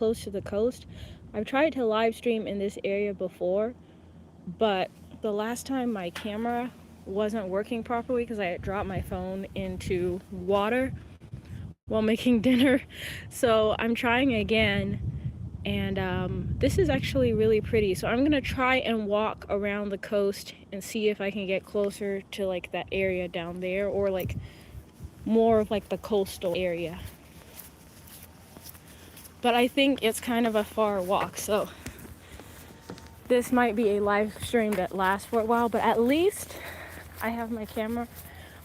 close to the coast. I've tried to live stream in this area before, but the last time my camera wasn't working properly because I had dropped my phone into water while making dinner. So I'm trying again, and this is actually really pretty. So I'm gonna try and walk around the coast and see if I can get closer to like that area down there, or like more of like the coastal area. But I think it's kind of a far walk, so this might be a live stream that lasts for a while, but at least I have my camera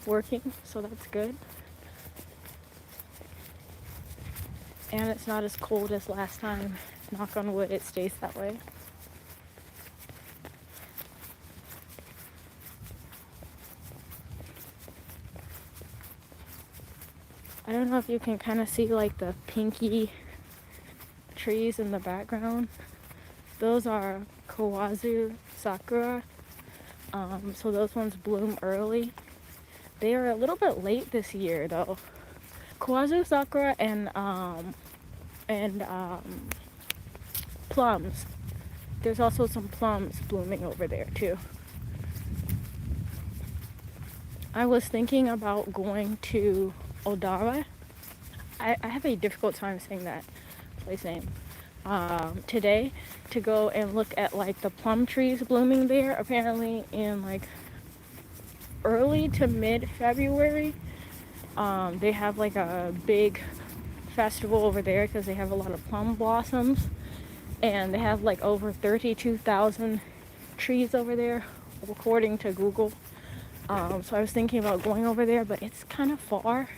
working, so that's good. And it's not as cold as last time. Knock on wood, it stays that way. I don't know if you can kind of see like the pinky trees in the background. Those are kawazu sakura. So those ones bloom early. They are a little bit late this year though. Kawazu sakura and plums. There's also some plums blooming over there too. I was thinking about going to Odara. I have a difficult time saying that place name. Today to go and look at like the plum trees blooming there. Apparently in like early to mid-February, they have like a big festival over there because they have a lot of plum blossoms, and they have like over 32,000 trees over there according to Google. So I was thinking about going over there, but it's kind of far,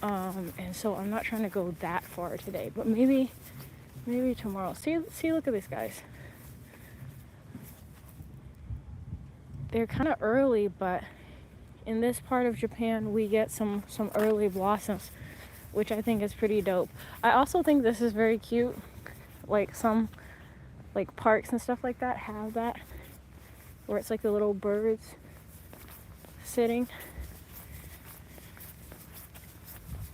and so I'm not trying to go that far today, but maybe tomorrow. See, look at these guys. They're kind of early, but in this part of Japan we get some early blossoms, which I think is pretty dope. I also think this is very cute. Like some like parks and stuff like that have that, where it's like the little birds sitting.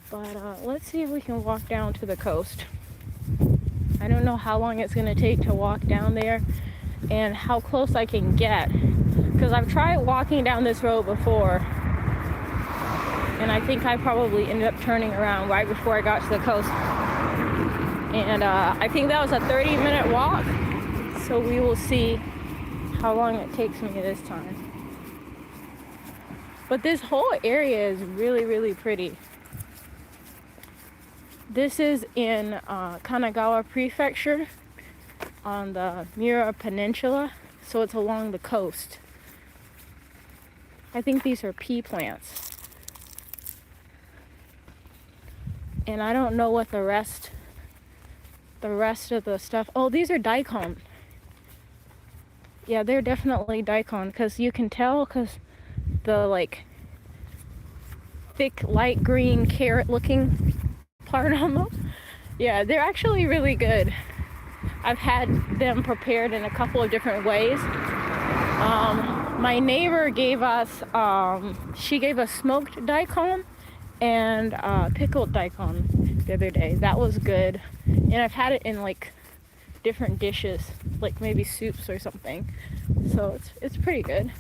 But let's see if we can walk down to the coast. I don't know how long it's gonna take to walk down there and how close I can get, because I've tried walking down this road before, and I think I probably ended up turning around right before I got to the coast. And I think that was a 30-minute walk, so we will see how long it takes me this time. But this whole area is really, really pretty. This is in Kanagawa Prefecture on the Miura Peninsula, so it's along the coast. I think these are pea plants. And I don't know what the rest of the stuff. Oh, these are daikon. Yeah, they're definitely daikon, because you can tell because the like thick light green carrot looking part on them. Yeah, they're actually really good. I've had them prepared in a couple of different ways. My neighbor gave us she gave us smoked daikon and pickled daikon the other day. That was good. And I've had it in like different dishes, like maybe soups or something. So it's pretty good.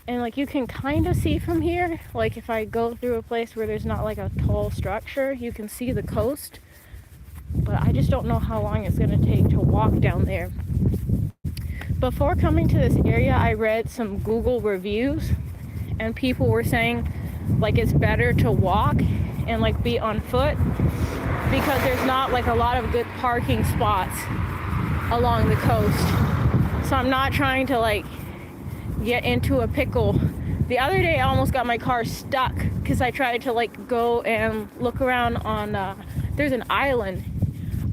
And like you can kind of see from here, like if I go through a place where there's not like a tall structure, you can see the coast. But I just don't know how long it's going to take to walk down there. Before coming to this area, I read some Google reviews, and people were saying like it's better to walk and like be on foot because there's not like a lot of good parking spots along the coast. So I'm not trying to like get into a pickle. The other day I almost got my car stuck because I tried to like go and look around on there's an island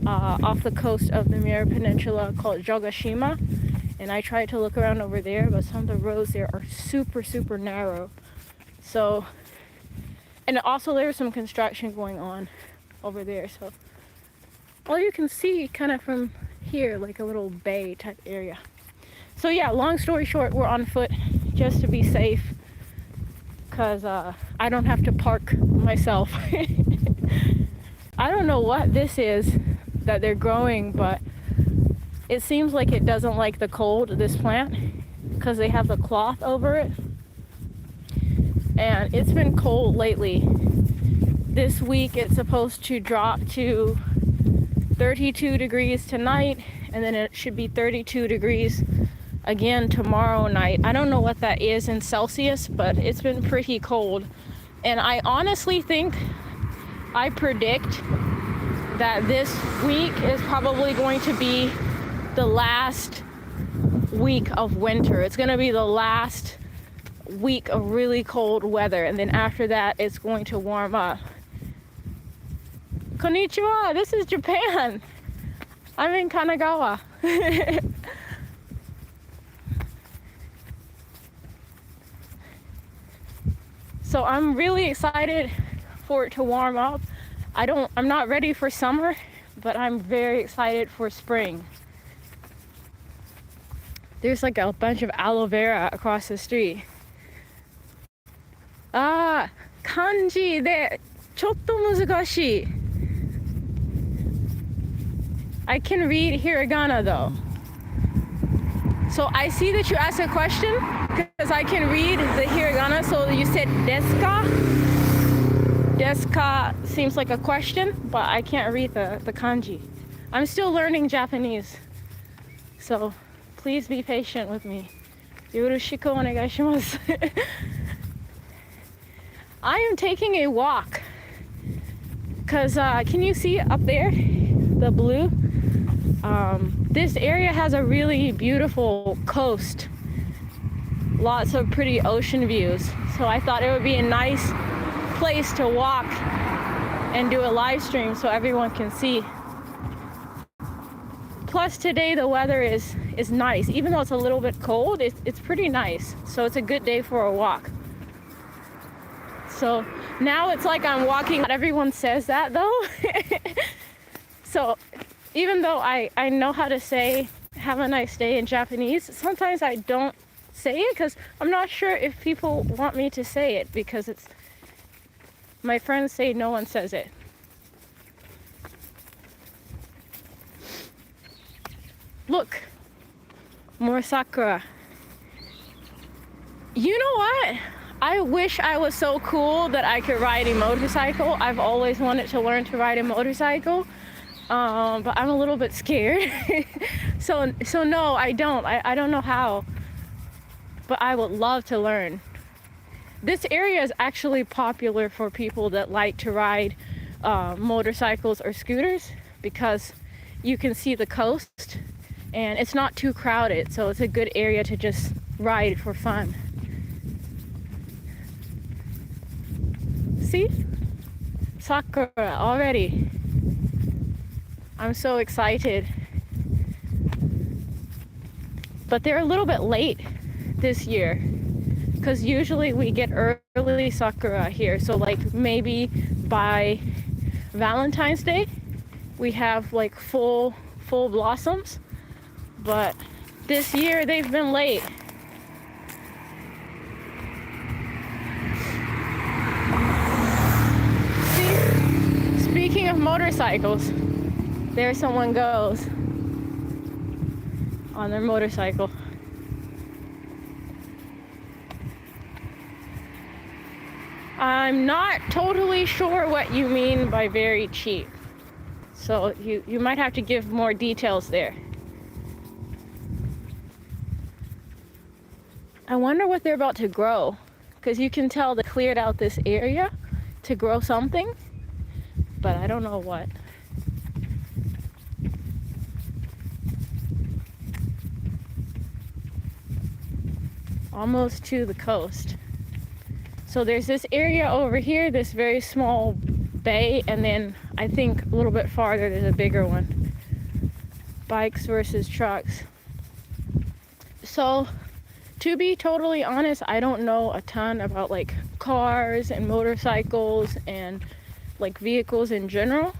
off the coast of the Miura Peninsula called Jogashima, and I tried to look around over there, but some of the roads there are super narrow. So, and also there's some construction going on over there, so all you can see kind of from here, like a little bay type area. So yeah, long story short, we're on foot just to be safe, because I don't have to park myself. I don't know what this is that they're growing, but it seems like it doesn't like the cold, this plant, because they have the cloth over it. And it's been cold lately. This week it's supposed to drop to 32 degrees tonight, and then it should be 32 degrees again tomorrow night. I don't know what that is in Celsius, but it's been pretty cold. And I honestly think, I predict that this week is probably going to be the last week of winter. It's going to be the last week of really cold weather, and then after that it's going to warm up. Konnichiwa, this is Japan. I'm in Kanagawa. So I'm really excited for it to warm up. I'm not ready for summer, but I'm very excited for spring. There's like a bunch of aloe vera across the street. Ah, kanji de chotto muzukashi. I can read hiragana though. So I see that you asked a question because I can read the hiragana. So you said desu ka? Desu ka seems like a question, but I can't read the kanji. I'm still learning Japanese. So please be patient with me. Yoroshiku onegaishimasu. I am taking a walk because can you see up there the blue? This area has a really beautiful coast, lots of pretty ocean views, so I thought it would be a nice place to walk and do a live stream so everyone can see. Plus today the weather is nice. Even though it's a little bit cold, it's pretty nice, so it's a good day for a walk. So now it's like I'm walking. Not everyone says that though. So even though I know how to say have a nice day in Japanese, sometimes I don't say it because I'm not sure if people want me to say it, because my friends say no one says it. Look, more sakura. You know what? I wish I was so cool that I could ride a motorcycle. I've always wanted to learn to ride a motorcycle, but I'm a little bit scared. so no, I don't. I don't know how, but I would love to learn. This area is actually popular for people that like to ride motorcycles or scooters because you can see the coast and it's not too crowded, so it's a good area to just ride for fun. See? Sakura already. I'm so excited. But they're a little bit late this year because usually we get early sakura here. So like maybe by Valentine's Day we have like full blossoms. But this year they've been late. Speaking of motorcycles, there someone goes on their motorcycle. I'm not totally sure what you mean by very cheap, so you might have to give more details there. I wonder what they're about to grow, because you can tell they cleared out this area to grow something, but I don't know what. Almost to the coast. So there's this area over here, this very small bay, and then I think a little bit farther there's a bigger one. Bikes versus trucks. So to be totally honest, I don't know a ton about like cars and motorcycles and like vehicles in general,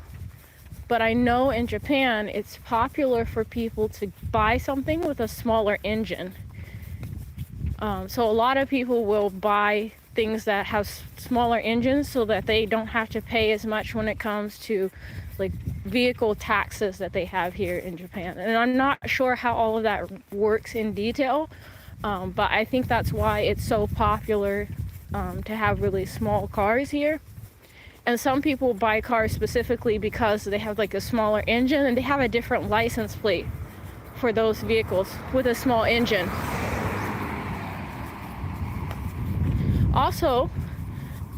but I know in Japan it's popular for people to buy something with a smaller engine. So a lot of people will buy things that have smaller engines so that they don't have to pay as much when it comes to like vehicle taxes that they have here in Japan. And I'm not sure how all of that works in detail, but I think that's why it's so popular to have really small cars here. And some people buy cars specifically because they have like a smaller engine, and they have a different license plate for those vehicles with a small engine. Also,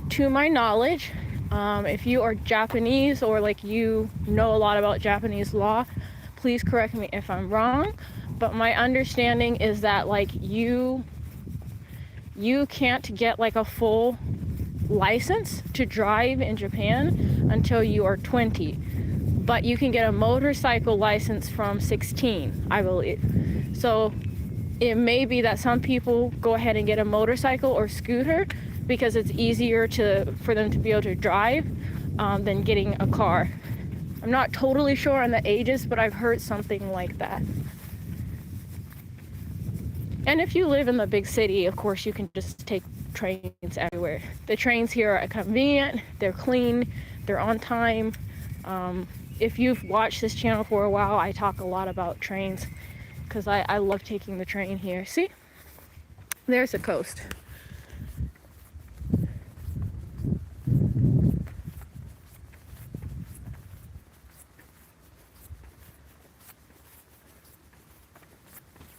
to my knowledge, if you are Japanese or like you know a lot about Japanese law, please correct me if I'm wrong, but my understanding is that like you can't get like a full license to drive in Japan until you are 20, but you can get a motorcycle license from 16, I believe. So it may be that some people go ahead and get a motorcycle or scooter because it's easier for them to be able to drive than getting a car. I'm not totally sure on the ages, but I've heard something like that. And if you live in the big city, of course, you can just take trains everywhere. The trains here are convenient, they're clean, they're on time. If you've watched this channel for a while, I talk a lot about trains because I love taking the train here. See? There's the coast.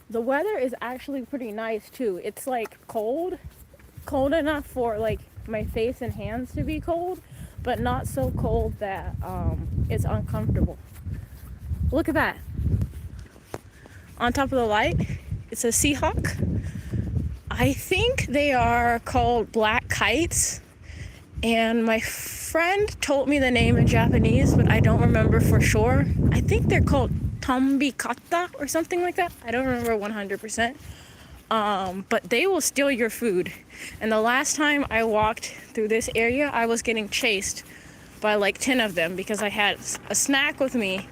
The weather is actually pretty nice too. It's like cold enough for like my face and hands to be cold, but not so cold that it's uncomfortable. Look at that. On top of the light, it's a Seahawk. I think they are called black kites, and my friend told me the name in Japanese, but I don't remember for sure. I think they're called Tombikata or something like that. I don't remember 100%. But they will steal your food. And the last time I walked through this area, I was getting chased by like 10 of them because I had a snack with me,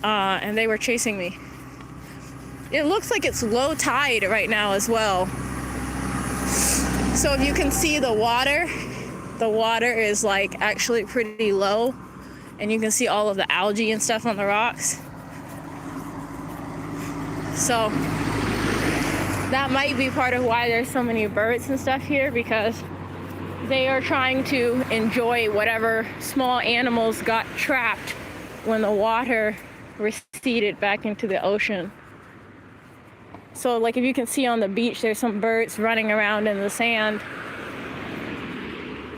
and they were chasing me. It looks like it's low tide right now as well. So if you can see the water is like actually pretty low, and you can see all of the algae and stuff on the rocks. So that might be part of why there's so many birds and stuff here, because they are trying to enjoy whatever small animals got trapped when the water receded back into the ocean. So like if you can see on the beach, there's some birds running around in the sand,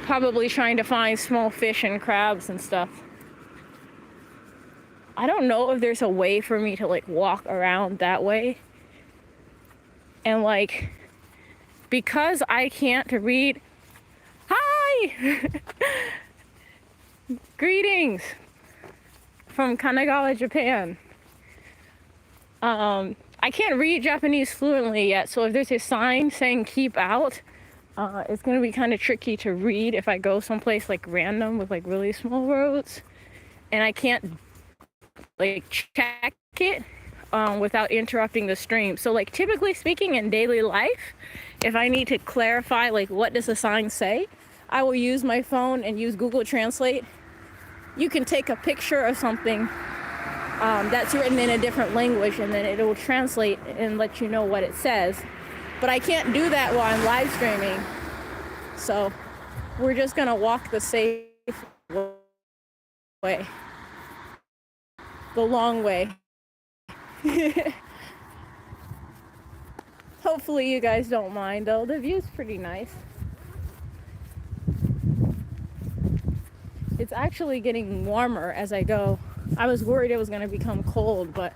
probably trying to find small fish and crabs and stuff. I don't know if there's a way for me to like walk around that way. And like, because I can't read, hi! Greetings from Kanagawa, Japan. I can't read Japanese fluently yet, so if there's a sign saying keep out, it's gonna be kind of tricky to read if I go someplace like random with like really small roads, and I can't like check it without interrupting the stream. So like typically speaking in daily life, if I need to clarify like what does the sign say, I will use my phone and use Google Translate. You can take a picture of something that's written in a different language, and then it will translate and let you know what it says. But I can't do that while I'm live streaming. So we're just gonna walk the safe way. The long way. Hopefully you guys don't mind though. The view's pretty nice. It's actually getting warmer as I go. I was worried it was going to become cold, but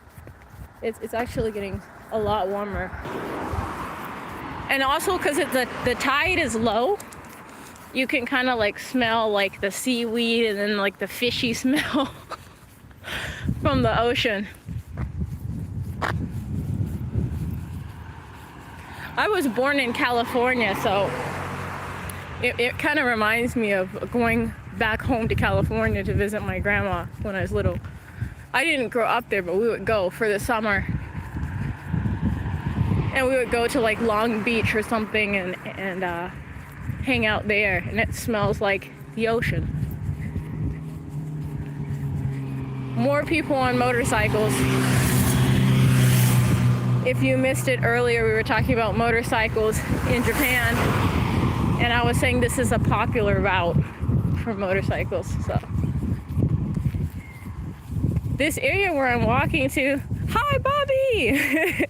it's actually getting a lot warmer. And also because the tide is low, you can kind of like smell like the seaweed and then like the fishy smell from the ocean. I was born in California, so it kind of reminds me of going back home to California to visit my grandma when I was little. I didn't grow up there, but we would go for the summer. And we would go to like Long Beach or something and hang out there, and it smells like the ocean. More people on motorcycles. If you missed it earlier, we were talking about motorcycles in Japan, and I was saying this is a popular route for motorcycles. So this area where I'm walking to, hi Bobby!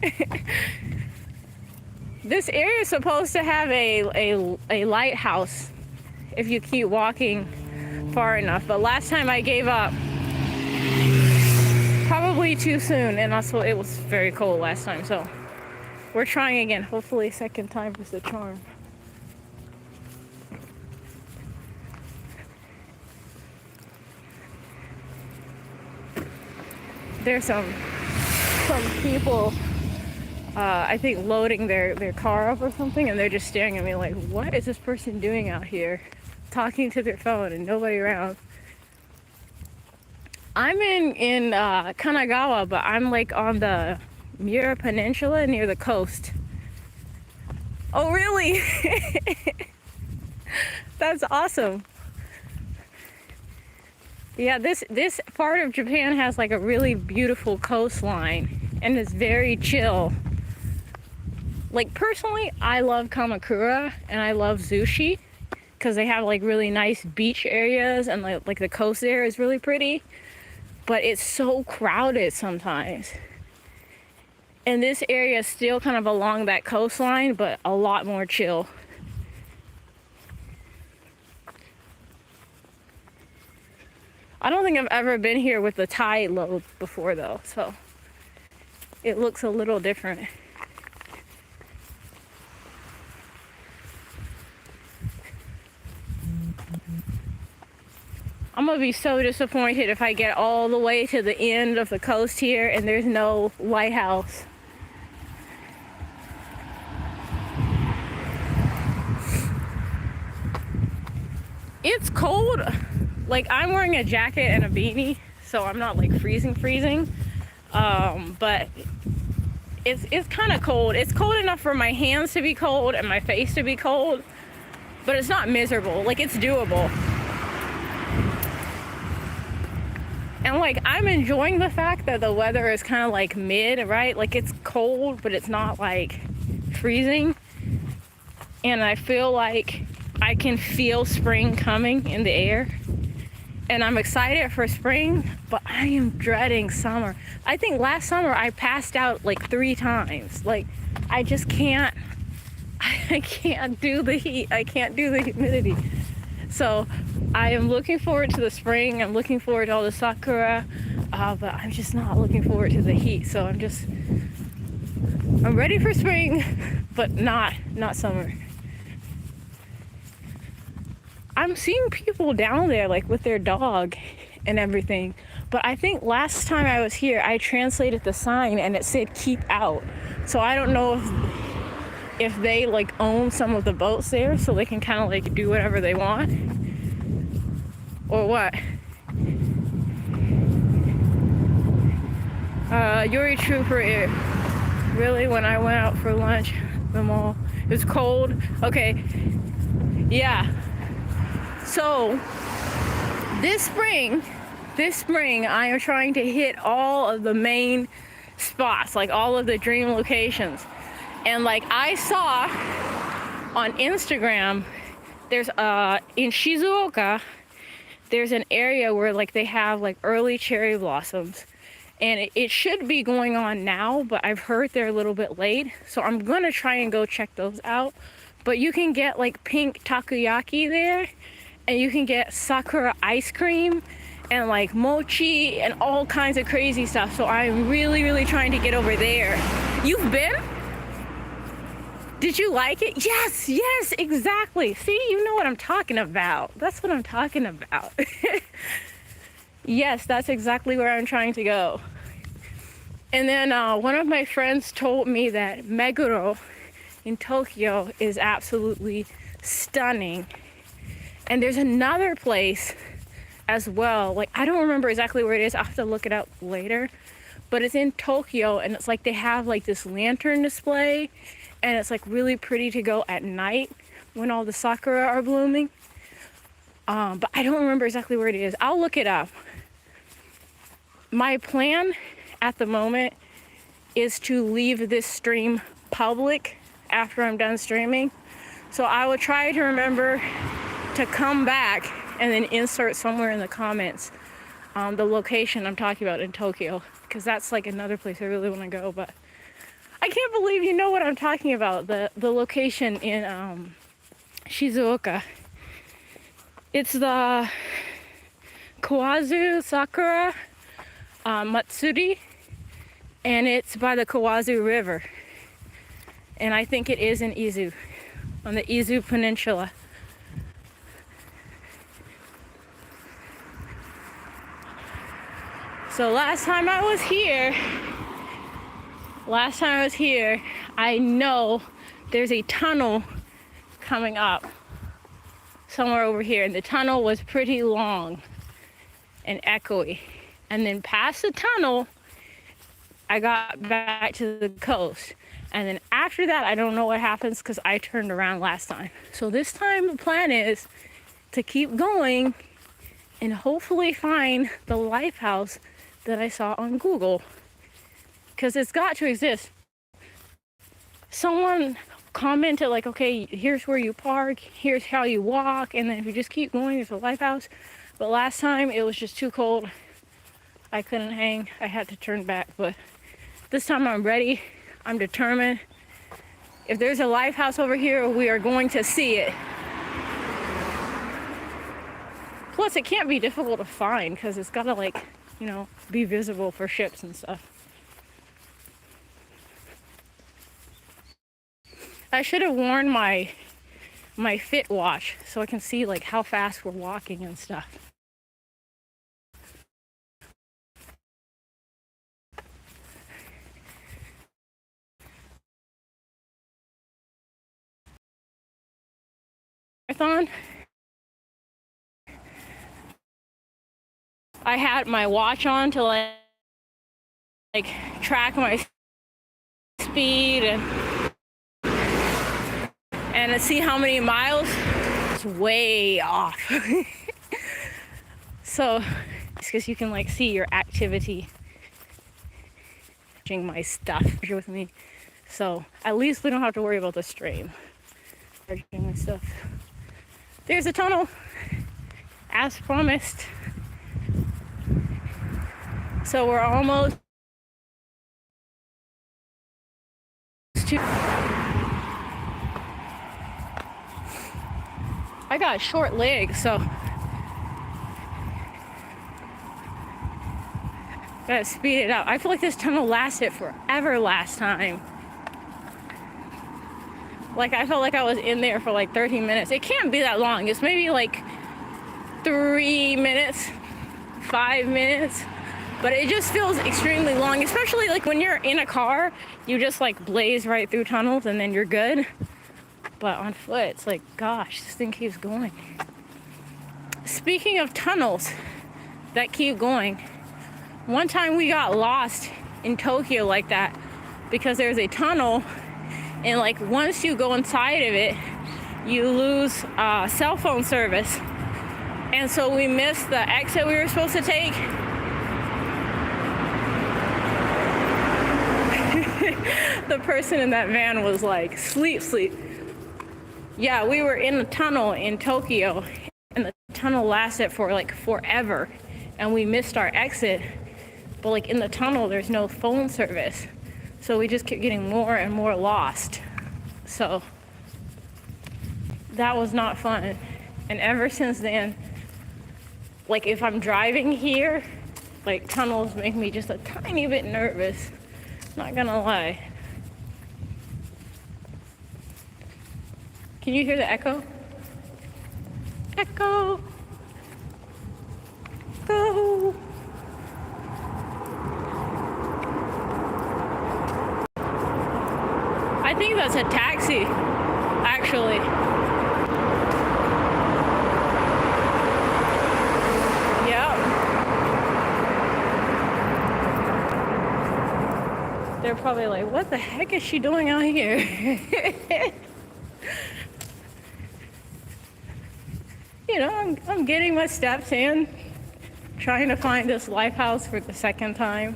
This area is supposed to have a lighthouse if you keep walking far enough, but last time I gave up probably too soon, and also it was very cold last time, so we're trying again. Hopefully second time is the charm. There's some people I think loading their car up or something, and they're just staring at me like, what is this person doing out here talking to their phone and nobody around? I'm in Kanagawa, but I'm like on the Miura Peninsula near the coast. Oh really? That's awesome. Yeah, this part of Japan has like a really beautiful coastline, and it's very chill. Like personally, I love Kamakura and I love Zushi because they have like really nice beach areas, and like the coast there is really pretty, but it's so crowded sometimes. And this area is still kind of along that coastline, but a lot more chill. I don't think I've ever been here with the tide low before though, so it looks a little different. I'm gonna be so disappointed if I get all the way to the end of the coast here and there's no lighthouse. It's cold. Like I'm wearing a jacket and a beanie, so I'm not like freezing. But it's kind of cold. It's cold enough for my hands to be cold and my face to be cold, but it's not miserable. Like it's doable. And like I'm enjoying the fact that the weather is kind of like mid, right? Like it's cold, but it's not like freezing. And I feel like I can feel spring coming in the air. And I'm excited for spring, but I am dreading summer. I think last summer I passed out like 3 times. Like I just can't, I can't do the heat. I can't do the humidity. So I am looking forward to the spring. I'm looking forward to all the sakura, but I'm just not looking forward to the heat. So I'm ready for spring, but not summer. I'm seeing people down there like with their dog and everything, but I think last time I was here I translated the sign and it said keep out. So I don't know if they like own some of the boats there so they can kind of like do whatever they want or what. Yuri Trooper, really, when I went out for lunch, the mall, it was cold. Okay, yeah. So this spring I am trying to hit all of the main spots, like all of the dream locations. And like I saw on Instagram, there's in Shizuoka, there's an area where like they have like early cherry blossoms, and it should be going on now, but I've heard they're a little bit late, so I'm gonna try and go check those out. But you can get like pink takoyaki there, and you can get sakura ice cream and like mochi and all kinds of crazy stuff. So I'm really trying to get over there. You've been? Did you like it? Yes, exactly. See, you know what I'm talking about. That's what I'm talking about. Yes, that's exactly where I'm trying to go. And then one of my friends told me that Meguro in Tokyo is absolutely stunning. And there's another place as well. Like, I don't remember exactly where it is. I'll have to look it up later. But it's in Tokyo, and it's like they have like this lantern display, and it's like really pretty to go at night. when all the sakura are blooming. But I don't remember exactly where it is. I'll look it up. My plan at the moment is to leave this stream public after I'm done streaming. So I will try to remember to come back and then insert somewhere in the comments the location I'm talking about in Tokyo, because that's like another place I really want to go. But I can't believe you know what I'm talking about, the location in Shizuoka. It's the Kawazu Sakura Matsuri, and it's by the Kawazu River. And I think it is in Izu, on the Izu Peninsula. So last time I was here, I know there's a tunnel coming up somewhere over here, and the tunnel was pretty long and echoey. And then past the tunnel, I got back to the coast. And then after that, I don't know what happens because I turned around last time. So this time the plan is to keep going and hopefully find the lifehouse that I saw on Google, because it's got to exist. Someone commented like, okay, here's where you park, here's how you walk, and then if you just keep going, there's a lifehouse. But last time it was just too cold. I couldn't hang. I had to turn back. But this time I'm ready. I'm determined. If there's a lifehouse over here, we are going to see it. Plus, it can't be difficult to find because it's got to, like, you know, be visible for ships and stuff. I should have worn my fit watch so I can see like how fast we're walking and stuff. Marathon. I had my watch on to like track my speed and see how many miles. It's way off. So it's because you can like see your activity. My stuff here with me, so at least we don't have to worry about the strain. My stuff. There's a tunnel, as promised. So we're almost to. I got short legs, so gotta speed it up. I feel like this tunnel lasted forever last time. Like I felt like I was in there for like 30 minutes. It can't be that long. It's maybe like 3 minutes, 5 minutes. But it just feels extremely long, especially like when you're in a car, you just like blaze right through tunnels and then you're good. But on foot, it's like, gosh, this thing keeps going. Speaking of tunnels that keep going, one time we got lost in Tokyo like that because there's a tunnel, and like once you go inside of it, you lose cell phone service. And so we missed the exit we were supposed to take. The person in that van was like, sleep. Yeah, we were in the tunnel in Tokyo, and the tunnel lasted for like forever, and we missed our exit. But like in the tunnel, there's no phone service, so we just kept getting more and more lost. So that was not fun. And ever since then, like if I'm driving here, like tunnels make me just a tiny bit nervous. Not gonna lie. Can you hear the echo? Echo! Go! I think that's a taxi, actually. Yep. They're probably like, what the heck is she doing out here? you know, I'm getting my steps in, trying to find this lighthouse for the second time.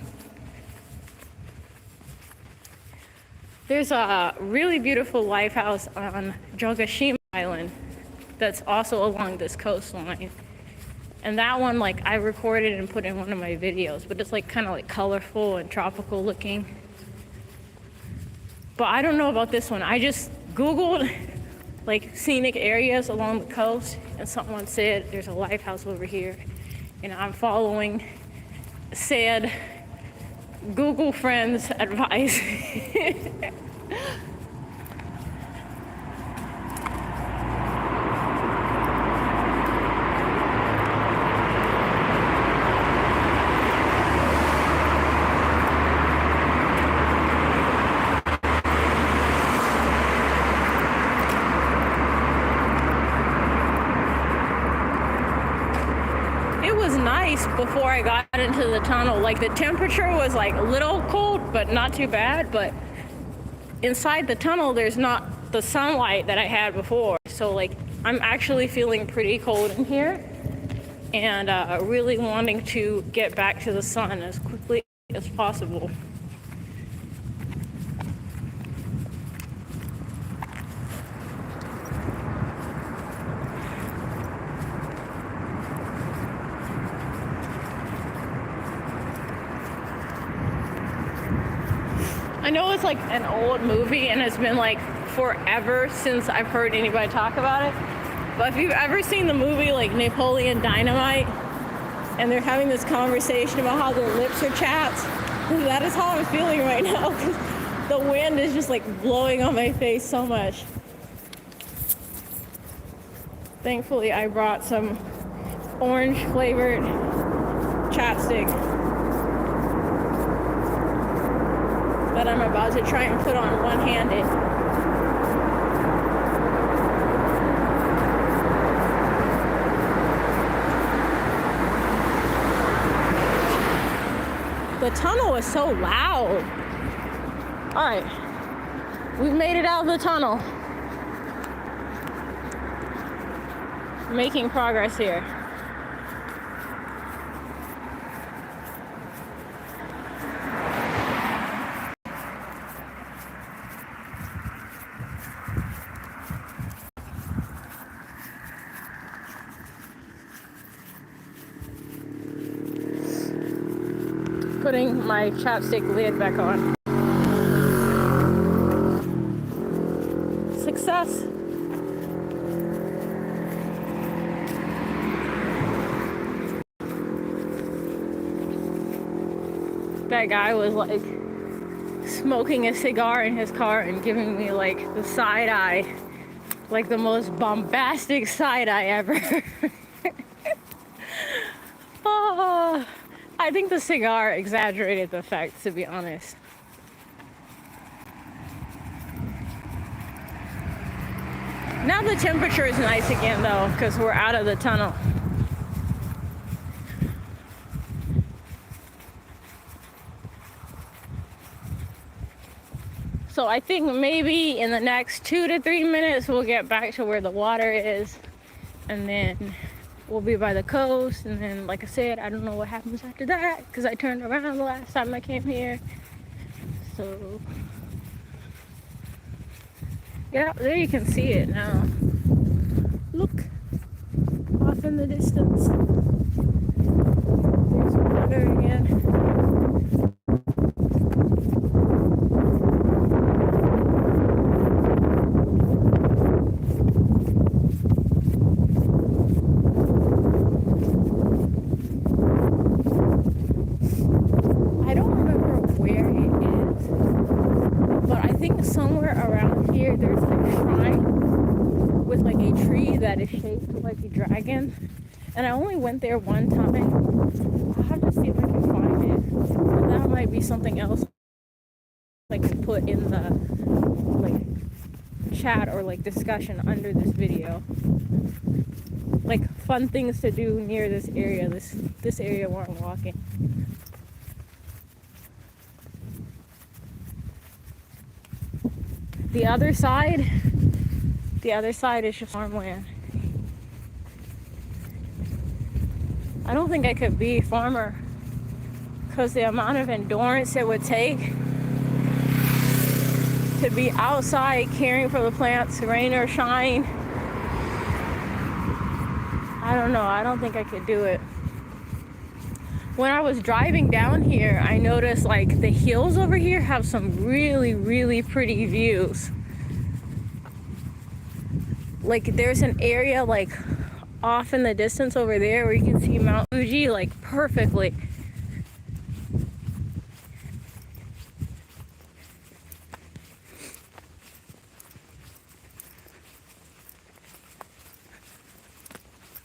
There's a really beautiful lighthouse on Jogashima Island that's also along this coastline. And that one, like, I recorded and put in one of my videos, but it's like kind of like colorful and tropical looking. But I don't know about this one. I just Googled like scenic areas along the coast, and someone said there's a lighthouse over here. And I'm following said Google friend's advice. Nice before I got into the tunnel. Like, the temperature was like a little cold, but not too bad. But inside the tunnel, there's not the sunlight that I had before. So like, I'm actually feeling pretty cold in here, and really wanting to get back to the sun as quickly as possible. I know it's like an old movie and it's been like forever since I've heard anybody talk about it. But if you've ever seen the movie like Napoleon Dynamite, and they're having this conversation about how their lips are chapped, that is how I'm feeling right now, because the wind is just like blowing on my face so much. Thankfully, I brought some orange flavored chapstick that I'm about to try and put on one-handed. The tunnel is so loud. All right, we've made it out of the tunnel. Making progress here. Putting my chapstick lid back on. Success. That guy was like smoking a cigar in his car and giving me like the side eye, like the most bombastic side eye ever. Oh. I think the cigar exaggerated the effect, to be honest. Now the temperature is nice again though, because we're out of the tunnel. So I think maybe in the next 2 to 3 minutes we'll get back to where the water is, and then we'll be by the coast. And then, like I said, I don't know what happens after that, because I turned around the last time I came here. So yeah, there you can see it now. Look off in the distance. There's water again. Somewhere around here there's like a shrine with like a tree that is shaped like a dragon, and I only went there one time. I'll have to see if I can find it. And that might be something else I can put in the like chat or like discussion under this video, like fun things to do near this area, this area where I'm walking. The other side is just farmland. I don't think I could be a farmer because the amount of endurance it would take to be outside caring for the plants, rain or shine. I don't know. I don't think I could do it. When I was driving down here, I noticed like the hills over here have some really, really pretty views. Like there's an area like off in the distance over there where you can see Mount Fuji like perfectly.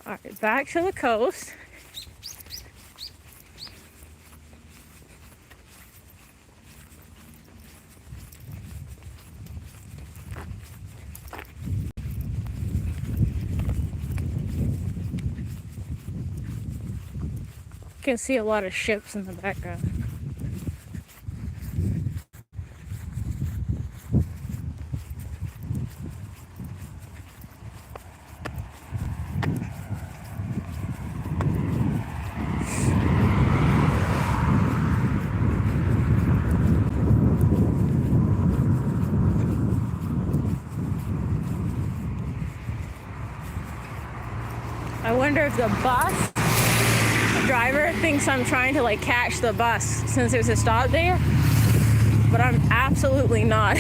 All right, back to the coast. You can see a lot of ships in the background. I wonder if the bus driver thinks I'm trying to like catch the bus since there's a stop there, but I'm absolutely not.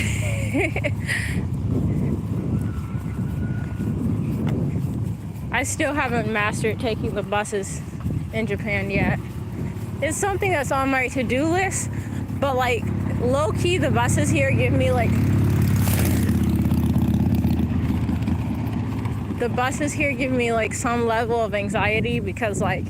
I still haven't mastered taking the buses in Japan yet. It's something that's on my to-do list, but like low-key the buses here give me like some level of anxiety because like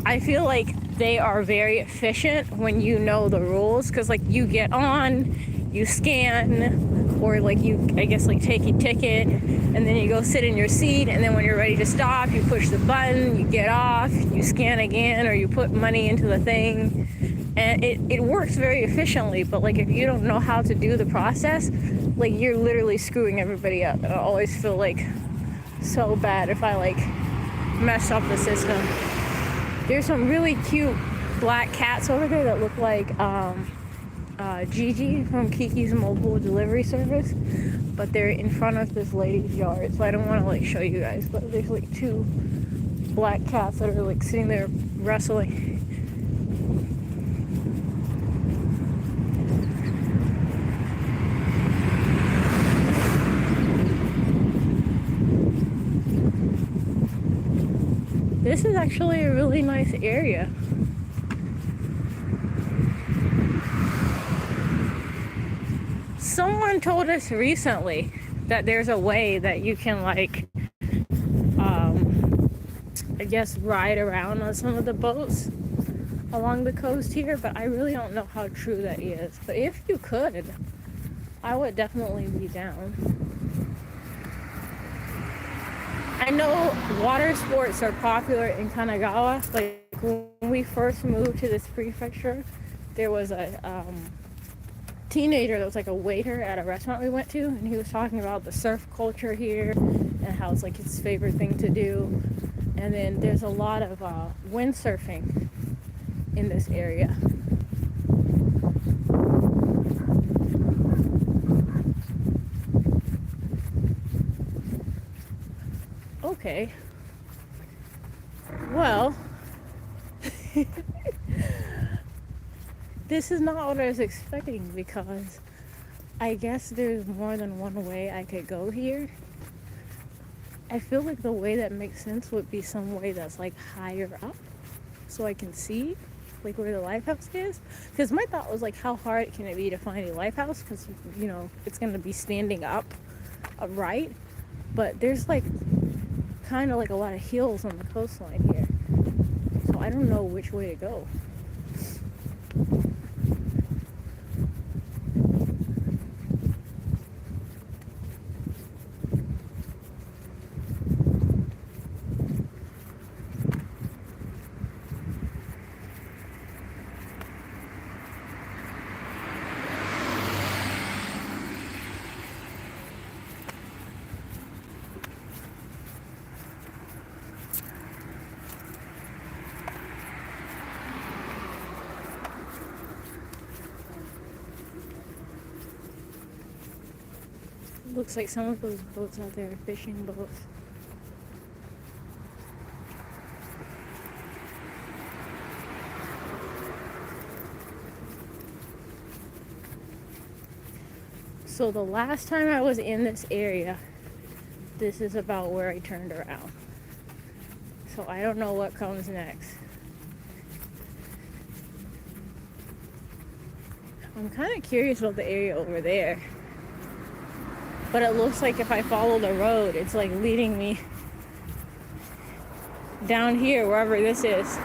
I feel like they are very efficient when you know the rules, because like you get on, you scan, or like you I guess like take your ticket and then you go sit in your seat, and then when you're ready to stop you push the button, you get off, you scan again, or you put money into the thing, and it works very efficiently. But like if you don't know how to do the process, like you're literally screwing everybody up. And I always feel like so bad if I like mess up the system. There's some really cute black cats over there that look like Gigi from Kiki's mobile delivery service, but they're in front of this lady's yard, so I don't want to like show you guys, but there's like two black cats that are like sitting there wrestling. This is actually a really nice area. Someone told us recently that there's a way that you can like, I guess ride around on some of the boats along the coast here, but I really don't know how true that is. But if you could, I would definitely be down. I know water sports are popular in Kanagawa. Like when we first moved to this prefecture, there was a teenager that was like a waiter at a restaurant we went to, and he was talking about the surf culture here and how it's like his favorite thing to do. And then there's a lot of windsurfing in this area. Okay. Well, this is not what I was expecting, because I guess there's more than one way I could go here. I feel like the way that makes sense would be some way that's like higher up so I can see like where the lighthouse is, because my thought was like, how hard can it be to find a lighthouse, because you know it's going to be standing up right, but there's like kind of like a lot of hills on the coastline here, so I don't know which way to go. Looks like some of those boats out there are fishing boats. So the last time I was in this area, this is about where I turned around. So I don't know what comes next. I'm kind of curious about the area over there. But it looks like if I follow the road, it's like leading me down here, wherever this is.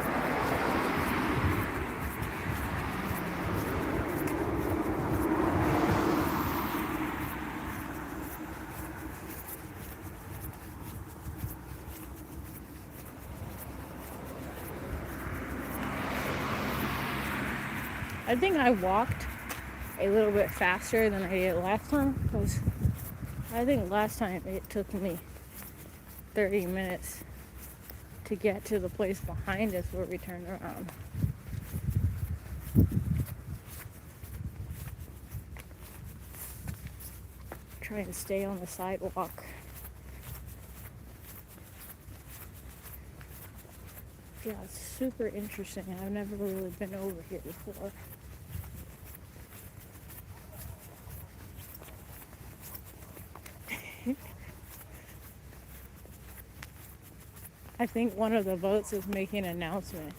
I think I walked a little bit faster than I did last time, because I think last time it took me 30 minutes to get to the place behind us where we turned around. Trying to stay on the sidewalk. Yeah, it's super interesting. I've never really been over here before. I think one of the boats is making an announcement.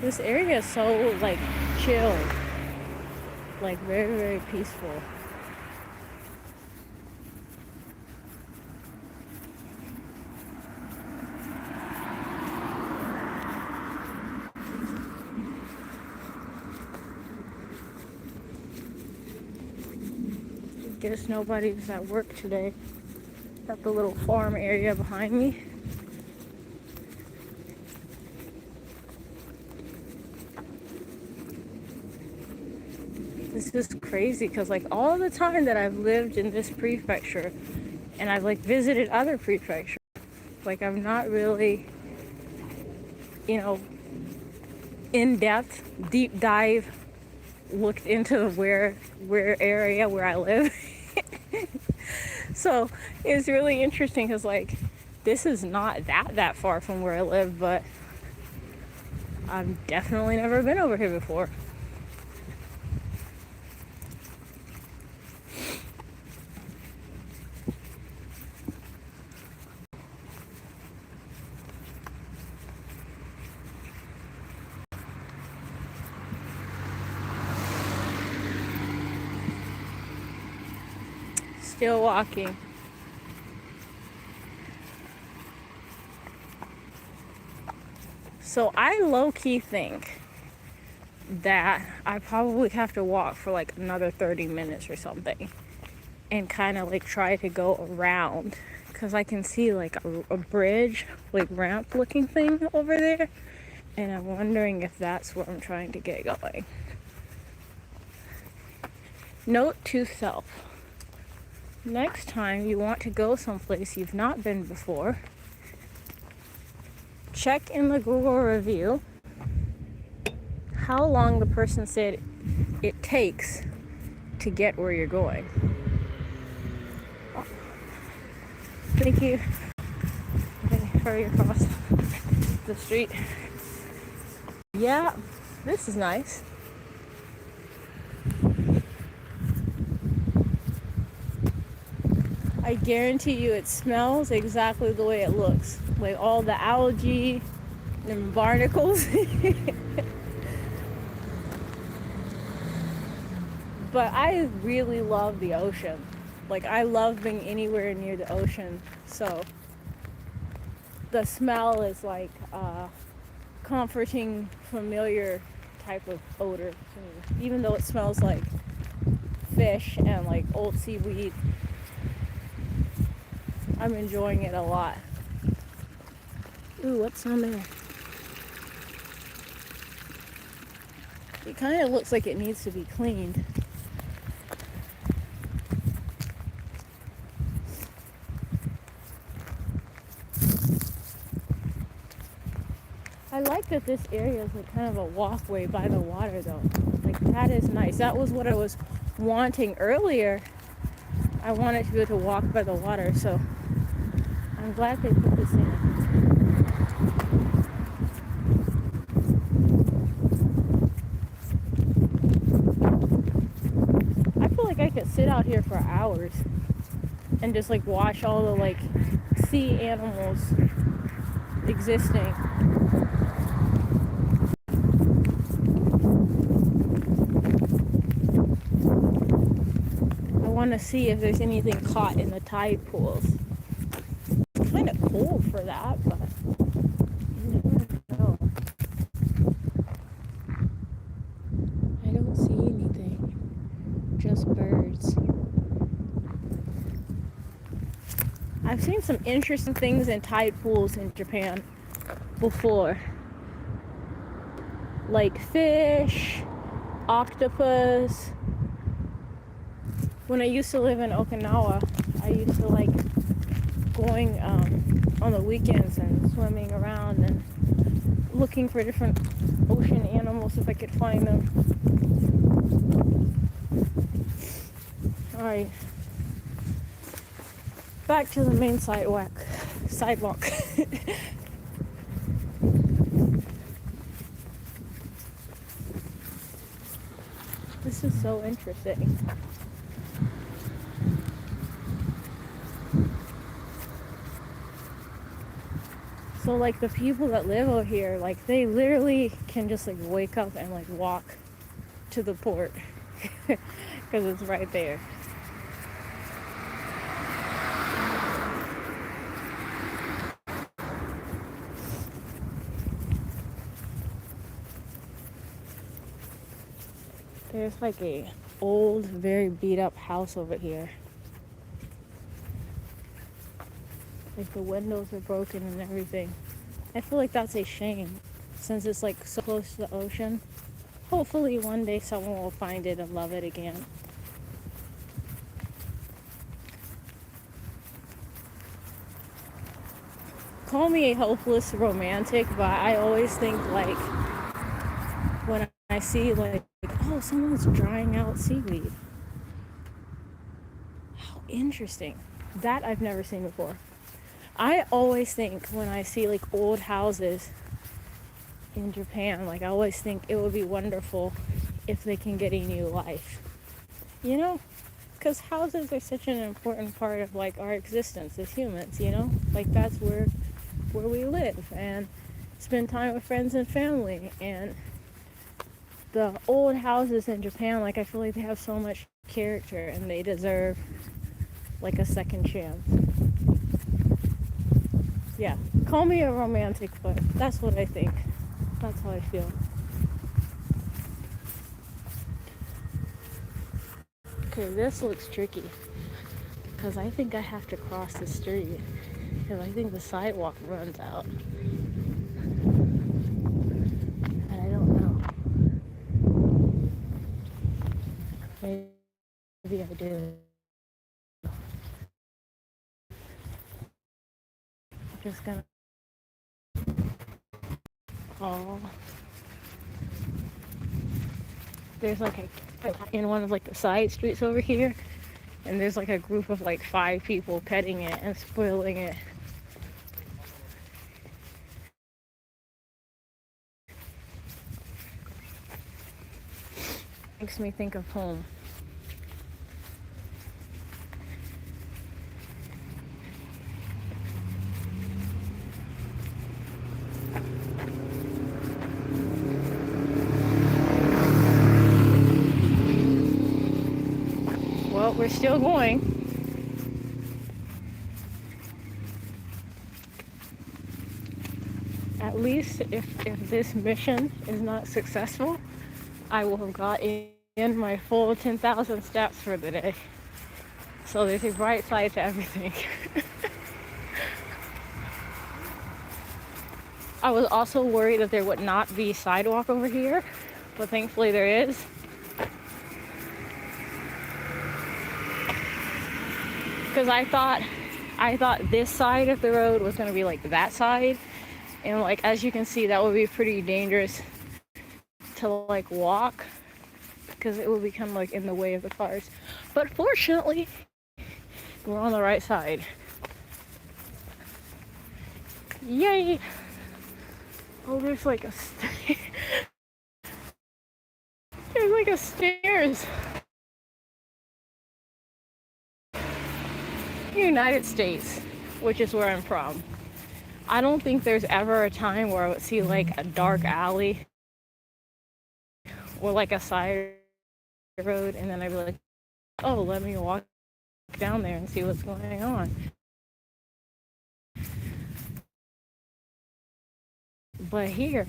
This area is so like chill, like very, very peaceful. Guess nobody's at work today at the little farm area behind me. This is crazy because like all the time that I've lived in this prefecture and I've like visited other prefectures, like I've not really, in depth, deep dive looked into where area where I live. So it's really interesting because like this is not that far from where I live, but I've definitely never been over here before. Still walking. So I low-key think that I probably have to walk for like another 30 minutes or something and kind of like try to go around because I can see like a bridge, like ramp looking thing over there, and I'm wondering if that's where I'm trying to get going. Note to self: next time you want to go someplace you've not been before, check in the Google review how long the person said it takes to get where you're going. Oh. Thank you. Okay, hurry across the street. Yeah, this is nice. I guarantee you it smells exactly the way it looks. Like all the algae and barnacles. But I really love the ocean. Like I love being anywhere near the ocean. So the smell is like comforting, familiar type of odor to me. Even though it smells like fish and like old seaweed, I'm enjoying it a lot. Ooh, what's on there? It kind of looks like it needs to be cleaned. I like that this area is like kind of a walkway by the water though. Like that is nice. That was what I was wanting earlier. I wanted to be able to walk by the water, so I'm glad they put this in. I feel like I could sit out here for hours and just like watch all the like sea animals existing. I want to see if there's anything caught in the tide pools. It's kind of cold for that, but you never know. I don't see anything, just birds. I've seen some interesting things in tide pools in Japan before, like fish, octopus. When I used to live in Okinawa, I used to like going on the weekends and swimming around and looking for different ocean animals if I could find them. Alright, back to the main sidewalk. This is so interesting. So like the people that live over here, like they literally can just like wake up and like walk to the port because it's right there. There's like a old, very beat up house over here. Like the windows are broken and everything. I feel like that's a shame since it's like so close to the ocean. Hopefully one day someone will find it and love it again. Call me a hopeless romantic, but I always think like when I see like, oh, someone's drying out seaweed. How interesting. That I've never seen before. I always think when I see like old houses in Japan, like I always think it would be wonderful if they can get a new life. You know? Because houses are such an important part of like our existence as humans, you know? Like that's where we live and spend time with friends and family. And the old houses in Japan, like I feel like they have so much character and they deserve like a second chance. Yeah, call me a romantic, but that's what I think. That's how I feel. Okay, this looks tricky because I think I have to cross the street because I think the sidewalk runs out. And I don't know. Maybe I do. Just gonna there's like in one of like the side streets over here, and there's like a group of like 5 people petting it and spoiling it. Makes me think of home. Well, we're still going. At least if this mission is not successful, I will have got in my full 10,000 steps for the day. So there's a bright side to everything. I was also worried that there would not be sidewalk over here, but thankfully there is. Because I thought this side of the road was going to be like that side, And like, as you can see, that would be pretty dangerous to like walk because it would become like in the way of the cars. But fortunately, we're on the right side. Yay! Oh, there's like a there's like a stairs. United States, which is where I'm from. I don't think there's ever a time where I would see like a dark alley or like a side road and then I'd be like, oh, let me walk down there and see what's going on. But here,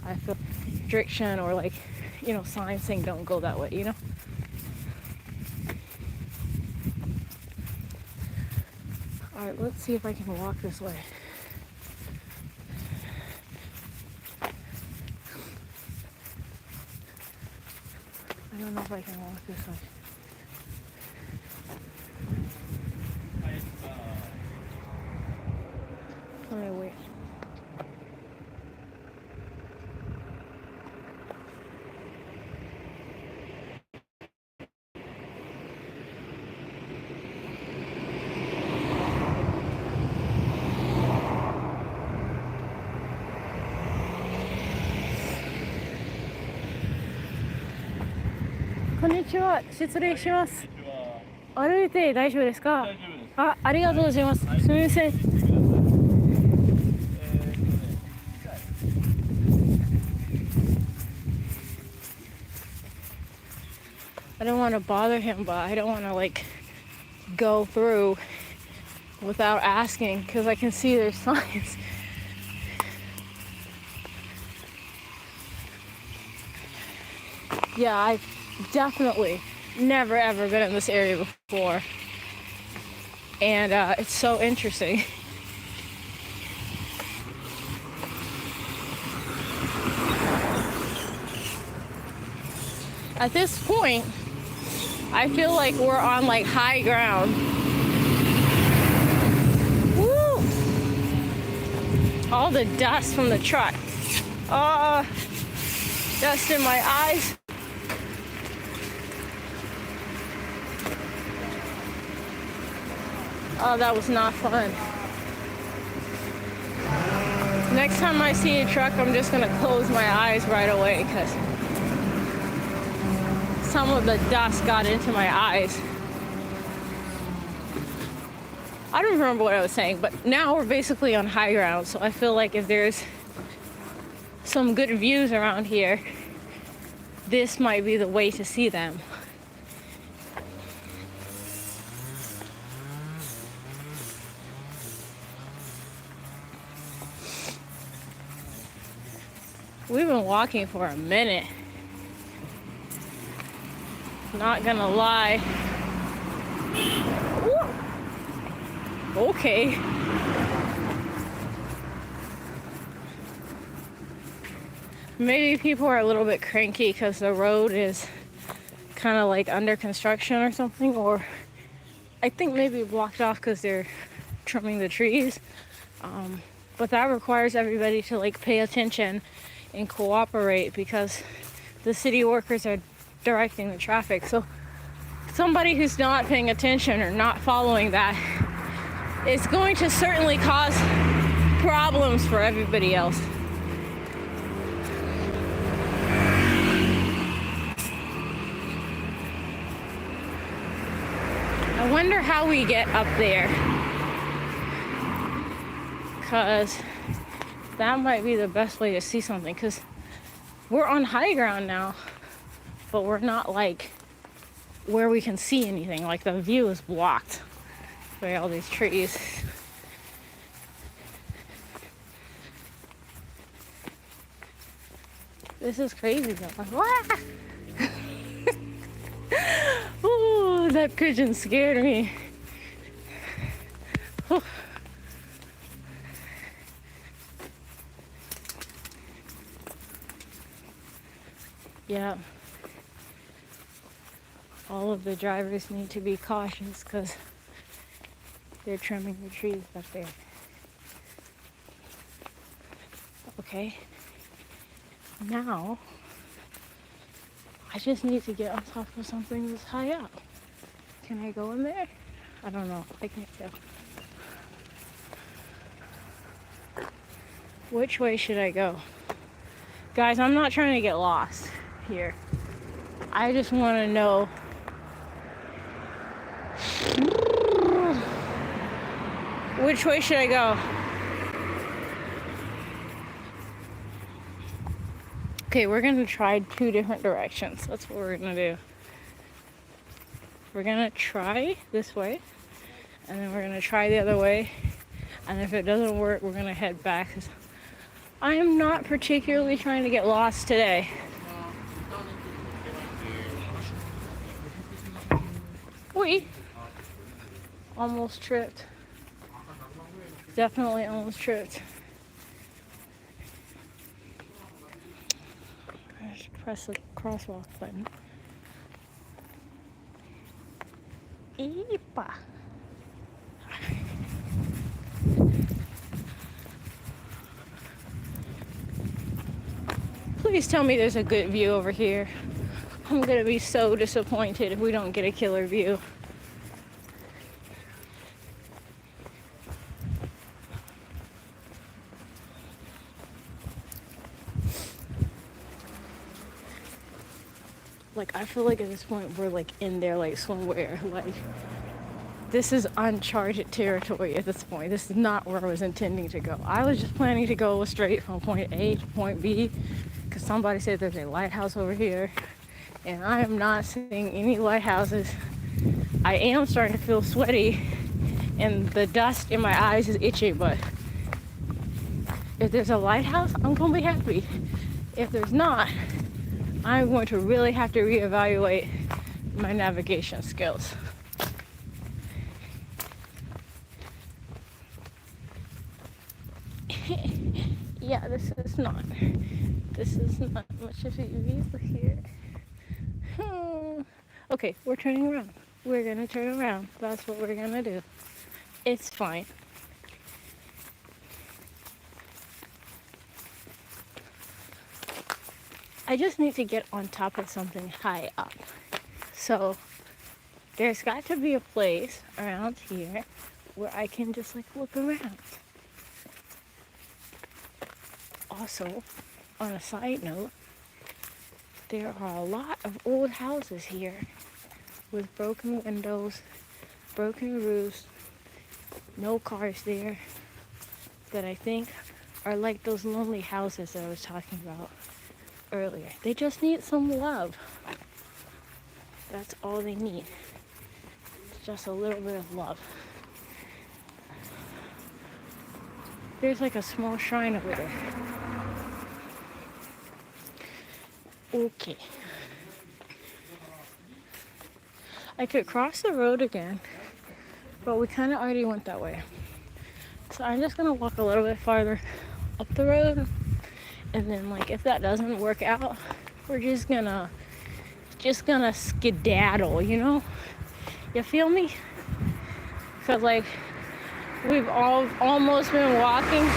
I feel restriction or like, you know, signs saying don't go that way, you know? All right, let's see if I can walk this way. I don't know if I can walk this way. Let me wait.こんにちは、失礼します。歩いて大丈夫ですか？あ、ありがとうございます。すみません。I don't want to bother him, but I don't want to like go through without asking because I can see there's signs. Yeah, I've definitely never ever been in this area before. And it's so interesting. At this point, I feel like we're on like high ground. Woo! All the dust from the truck. Dust in my eyes. Oh, that was not fun. Next time I see a truck, I'm just gonna close my eyes right away because some of the dust got into my eyes. I don't remember what I was saying, but now we're basically on high ground, so I feel like if there's some good views around here, this might be the way to see them. We've been walking for a minute. Not gonna lie. Woo! Okay. Maybe people are a little bit cranky because the road is kind of like under construction or something, or I think maybe blocked off because they're trimming the trees. But that requires everybody to like pay attention and cooperate because the city workers are directing the traffic. So somebody who's not paying attention or not following that is going to certainly cause problems for everybody else. I wonder how we get up there, because that might be the best way to see something, because we're on high ground now, but we're not like where we can see anything. Like the view is blocked by all these trees. This is crazy though. Like, ooh, that pigeon scared me. Ooh. Yeah. All of the drivers need to be cautious because they're trimming the trees up there. Okay. Now, I just need to get on top of something that's high up. Can I go in there? I don't know. I can't go. Which way should I go? Guys, I'm not trying to get lost here. I just want to know. Which way should I go? Okay, we're going to try 2 different directions. That's what we're going to do. We're going to try this way, and then we're going to try the other way. And if it doesn't work, we're going to head back. I am not particularly trying to get lost today. We almost tripped. Definitely almost tripped. I should press the crosswalk button. Eepa. Please tell me there's a good view over here. I'm gonna be so disappointed if we don't get a killer view. Like, I feel like at this point we're like in there like somewhere. Like, this is uncharted territory at this point. This is not where I was intending to go. I was just planning to go straight from point A to point B because somebody said there's a lighthouse over here, and I am not seeing any lighthouses. I am starting to feel sweaty and the dust in my eyes is itchy, but if there's a lighthouse, I'm gonna be happy. If there's not, I'm going to really have to reevaluate my navigation skills. Yeah, this is not much of a view here. Okay, we're turning around. We're gonna turn around. That's what we're gonna do. It's fine. I just need to get on top of something high up. So there's got to be a place around here where I can just like look around. Also, on a side note, there are a lot of old houses here with broken windows, broken roofs, no cars there, that I think are like those lonely houses that I was talking about earlier. They just need some love. That's all they need. It's just a little bit of love. There's like a small shrine over there. Okay. I could cross the road again, but we kind of already went that way. So I'm just gonna walk a little bit farther up the road, and then like if that doesn't work out, we're just gonna skedaddle, you know? You feel me? Cause like we've all almost been walking.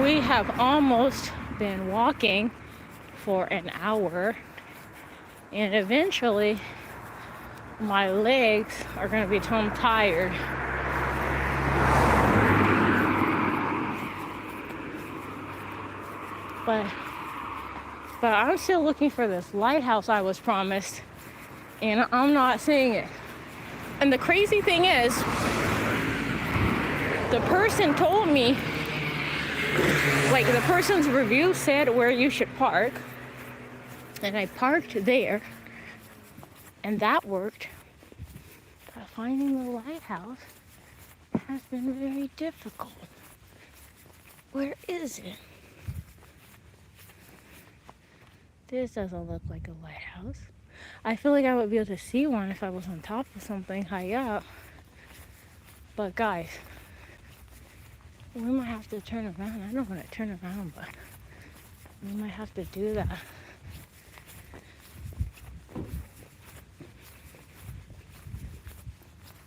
We have almost been walking for an hour, and eventually my legs are gonna become tired. But I'm still looking for this lighthouse I was promised, and I'm not seeing it. And the crazy thing is, the person told me, like the person's review said where you should park, and I parked there, and that worked. But finding the lighthouse has been very difficult. Where is it? This doesn't look like a lighthouse. I feel like I would be able to see one if I was on top of something high up. But guys, we might have to turn around. I don't want to turn around, but we might have to do that.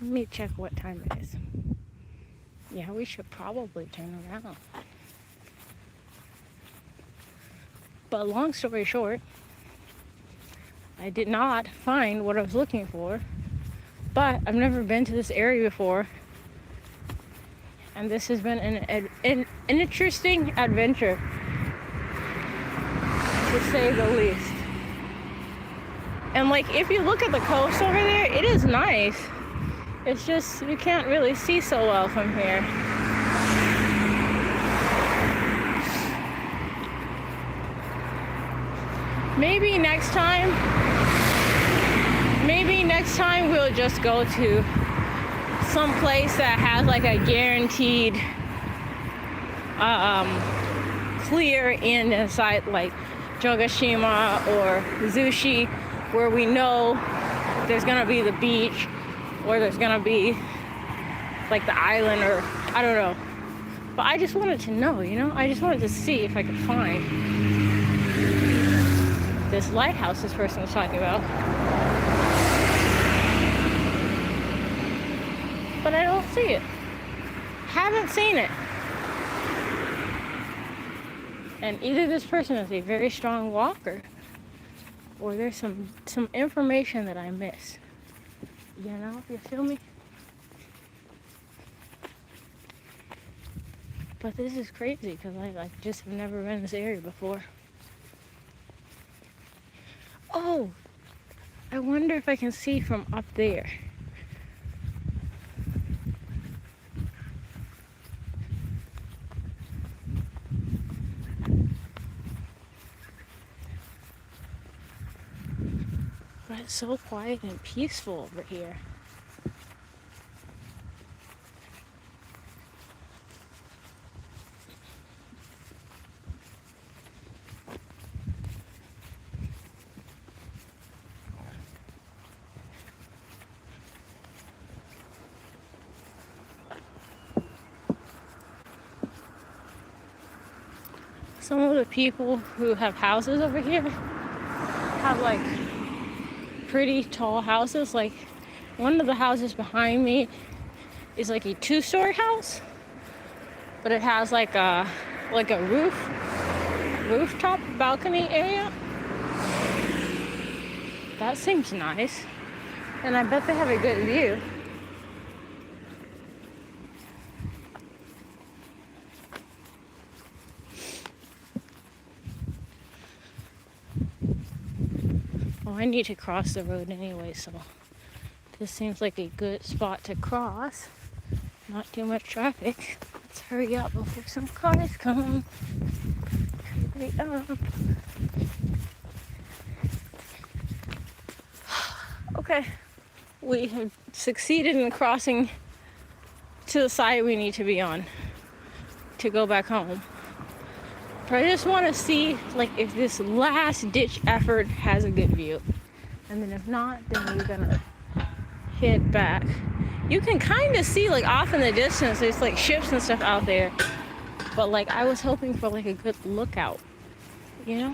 Let me check what time it is. Yeah, we should probably turn around. But long story short, I did not find what I was looking for. But I've never been to this area before. And this has been an interesting adventure, to say the least. And like, if you look at the coast over there, it is nice. It's just, you can't really see so well from here. Maybe next time we'll just go to some place that has like a guaranteed clear end in sight, like Jogashima or Zushi, where we know there's gonna be the beach, or there's gonna be like the island, or I don't know. But I just wanted to know, I just wanted to see if I could find this lighthouse this person was talking about. But I don't see it. Haven't seen it. And either this person is a very strong walker, or there's some information that I missed. You feel me? But this is crazy because I just have never been in this area before. Oh, I wonder if I can see from up there. But it's so quiet and peaceful over here. Some of the people who have houses over here have like pretty tall houses. Like one of the houses behind me is like a 2-story house, but it has like a rooftop balcony area. That seems nice, and I bet they have a good view. Well, I need to cross the road anyway, so this seems like a good spot to cross. Not too much traffic. Let's hurry up before some cars come. Hurry up. Okay, we have succeeded in crossing to the side we need to be on to go back home. But I just want to see like if this last ditch effort has a good view. And then if not, then we're gonna head back. You can kind of see like off in the distance, there's like ships and stuff out there. But like I was hoping for like a good lookout, I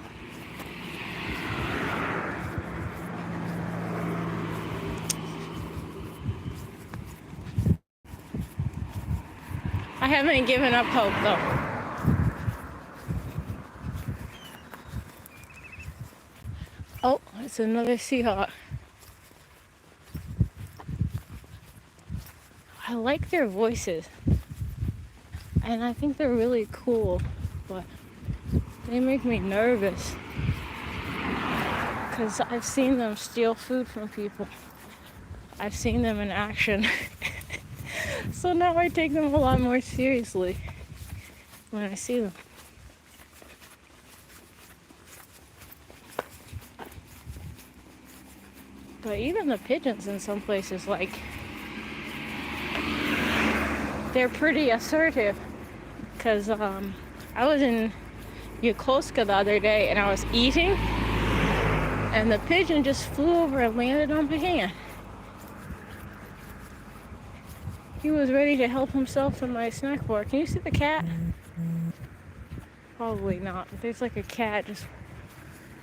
haven't given up hope though. Oh, it's another Seahawk. I like their voices. And I think they're really cool, but they make me nervous. Because I've seen them steal food from people. I've seen them in action. So now I take them a lot more seriously when I see them. But even the pigeons in some places, like, they're pretty assertive. Because I was in Yokosuka the other day and I was eating, and the pigeon just flew over and landed on my hand. He was ready to help himself to my snack bar. Can you see the cat? Probably not. But there's like a cat just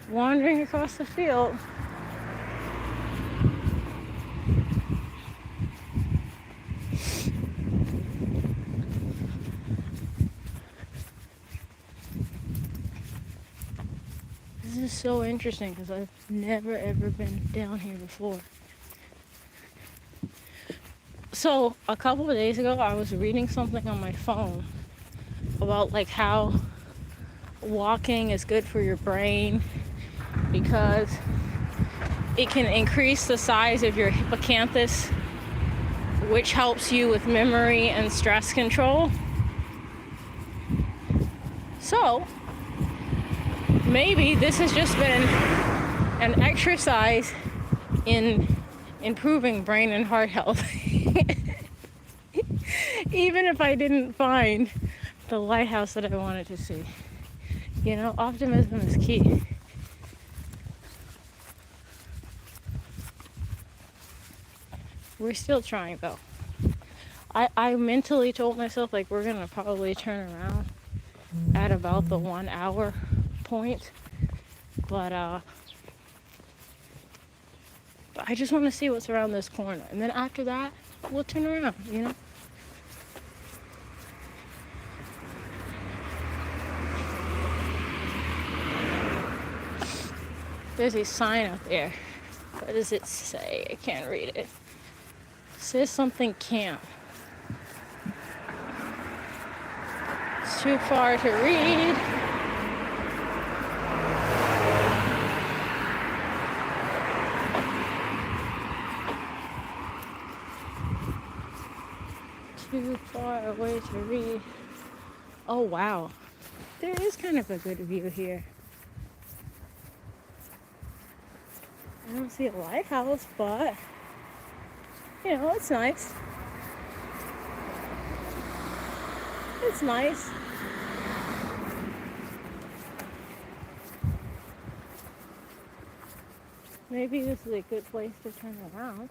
wandering across the field. This is so interesting because I've never ever been down here before. So a couple of days ago, I was reading something on my phone about like how walking is good for your brain because it can increase the size of your hippocampus, which helps you with memory and stress control. So maybe this has just been an exercise in improving brain and heart health. Even if I didn't find the lighthouse that I wanted to see. You know, optimism is key. We're still trying though. I mentally told myself like we're gonna probably turn around at about the 1 hour point. But I just want to see what's around this corner. And then after that, we'll turn around, you know? There's a sign up there. What does it say? I can't read it. It says something camp. It's too far to read. Too far away to read. Oh wow. There is kind of a good view here. I don't see a lighthouse, but you know, it's nice. It's nice. Maybe this is a good place to turn around.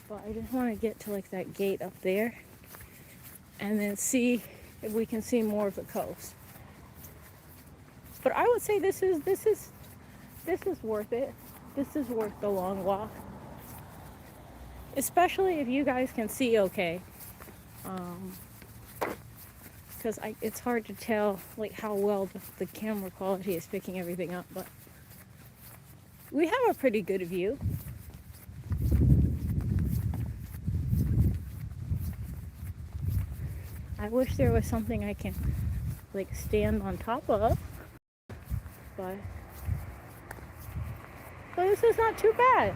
But I just want to get to like that gate up there and then see if we can see more of the coast. But I would say this is worth it. This is worth the long walk. Especially if you guys can see okay. Because it's hard to tell like how well the camera quality is picking everything up, but we have a pretty good view. I wish there was something I can like stand on top of, but this is not too bad.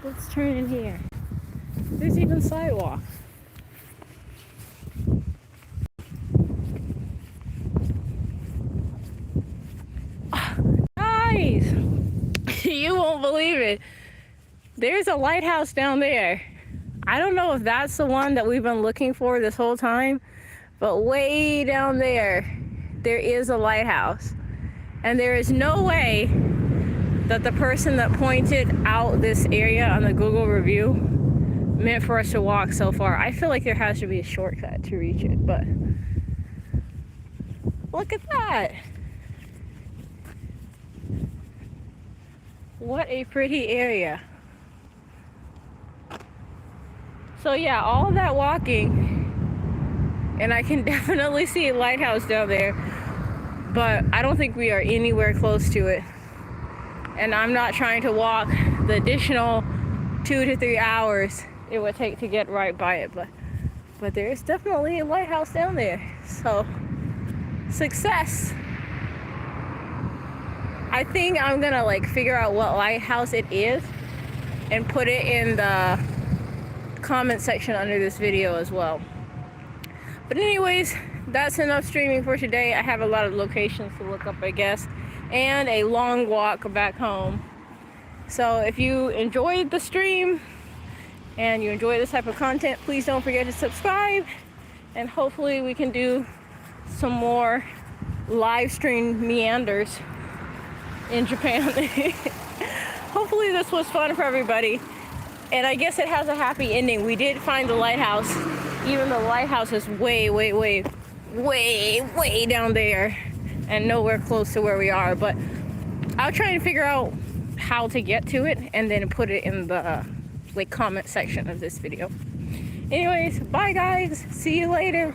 Let's turn in here. There's even sidewalks. Guys, you won't believe it. There's a lighthouse down there. I don't know if that's the one that we've been looking for this whole time, but way down there, there is a lighthouse. And there is no way that the person that pointed out this area on the Google review meant for us to walk so far. I feel like there has to be a shortcut to reach it, but look at that. What a pretty area. So yeah, all of that walking, and I can definitely see a lighthouse down there, but I don't think we are anywhere close to it. And I'm not trying to walk the additional 2 to 3 hours it would take to get right by it, but there is definitely a lighthouse down there. So success. I think I'm gonna like figure out what lighthouse it is and put it in the comment section under this video as well. But anyways, that's enough streaming for today. I have a lot of locations to look up, I guess, and a long walk back home. So if you enjoyed the stream and you enjoy this type of content, please don't forget to subscribe, and hopefully we can do some more live stream meanders in Japan. Hopefully this was fun for everybody, and I guess it has a happy ending. We did find the lighthouse, even though the lighthouse is way down there and nowhere close to where we are. But I'll try and figure out how to get to it and then put it in the like comment section of this video. Anyways, bye guys. See you later.